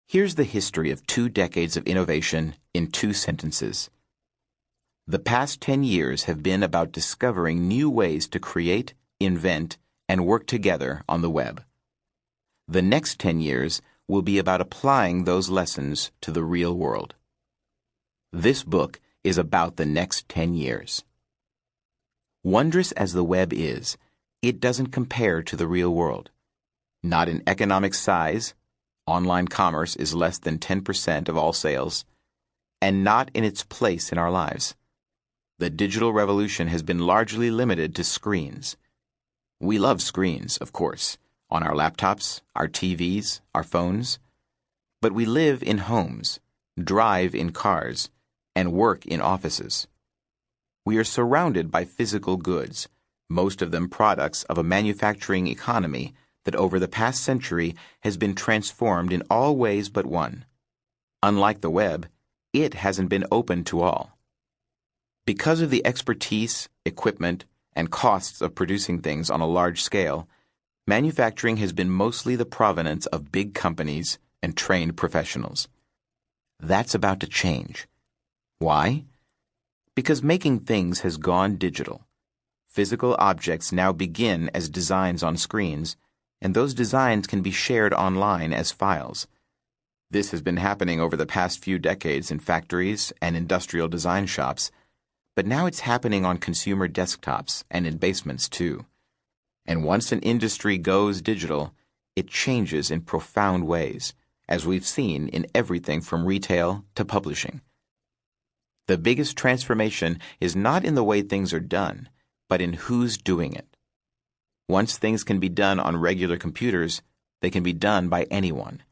Here's the history of 2 decades of innovation in 2 sentences. The past 10 years have been about discovering new ways to create, invent, and work together on the web. The next 10 years will be about applying those lessons to the real world. This book is about the next 10 years. Wondrous as the web is, it doesn't compare to the real world. Not in economic size, online commerce is less than 10% of all sales, and not in its place in our lives. The digital revolution has been largely limited to screens. We love screens, of course, on our laptops, our TVs, our phones. But we live in homes, drive in cars, and work in offices. We are surrounded by physical goods, most of them products of a manufacturing economy that over the past century has been transformed in all ways but one. Unlike the web, it hasn't been open to all. Because of the expertise, equipment, and costs of producing things on a large scale, manufacturing has been mostly the provenance of big companies and trained professionals. That's about to change. Why? Because making things has gone digital. Physical objects now begin as designs on screens, and those designs can be shared online as files. This has been happening over the past few decades in factories and industrial design shops, but now it's happening on consumer desktops and in basements too. And once an industry goes digital, it changes in profound ways, as we've seen in everything from retail to publishing. The biggest transformation is not in the way things are done, but in who's doing it. Once things can be done on regular computers, they can be done by anyone.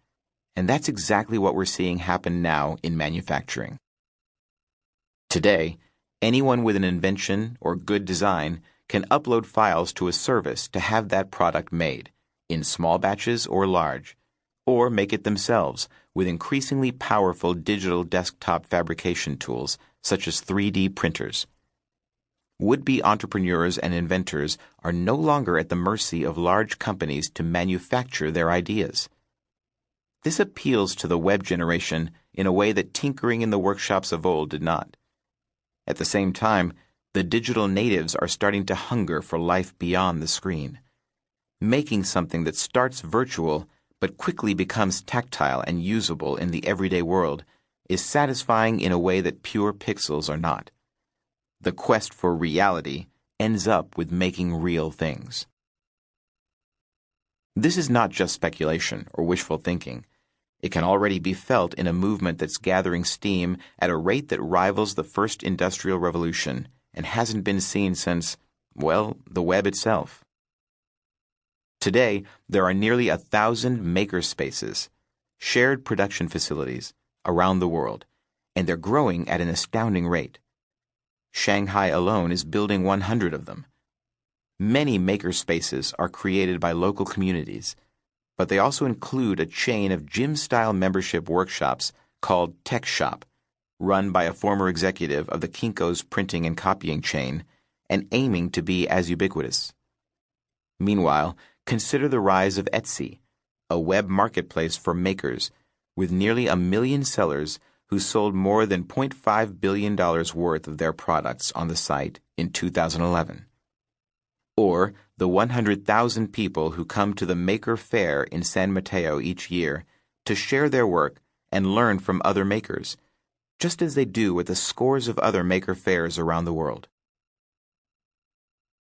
And that's exactly what we're seeing happen now in manufacturing. Today, anyone with an invention or good design can upload files to a service to have that product made, in small batches or large, or make it themselves with increasingly powerful digital desktop fabrication tools such as 3D printers. Would-be entrepreneurs and inventors are no longer at the mercy of large companies to manufacture their ideas. This appeals to the web generation in a way that tinkering in the workshops of old did not. At the same time, the digital natives are starting to hunger for life beyond the screen. Making something that starts virtual but quickly becomes tactile and usable in the everyday world is satisfying in a way that pure pixels are not. The quest for reality ends up with making real things. This is not just speculation or wishful thinking. It can already be felt in a movement that's gathering steam at a rate that rivals the first industrial revolution and hasn't been seen since, well, the web itself. Today, there are nearly 1,000 makerspaces, shared production facilities, around the world, and they're growing at an astounding rate. Shanghai alone is building 100 of them. Many makerspaces are created by local communities, but they also include a chain of gym-style membership workshops called Tech Shop, run by a former executive of the Kinko's printing and copying chain, and aiming to be as ubiquitous. Meanwhile, consider the rise of Etsy, a web marketplace for makers, with nearly 1 million sellers who sold more than $0.5 billion worth of their products on the site in 2011. Or the 100,000 people who come to the Maker Fair in San Mateo each year to share their work and learn from other makers, just as they do at the scores of other maker fairs around the world.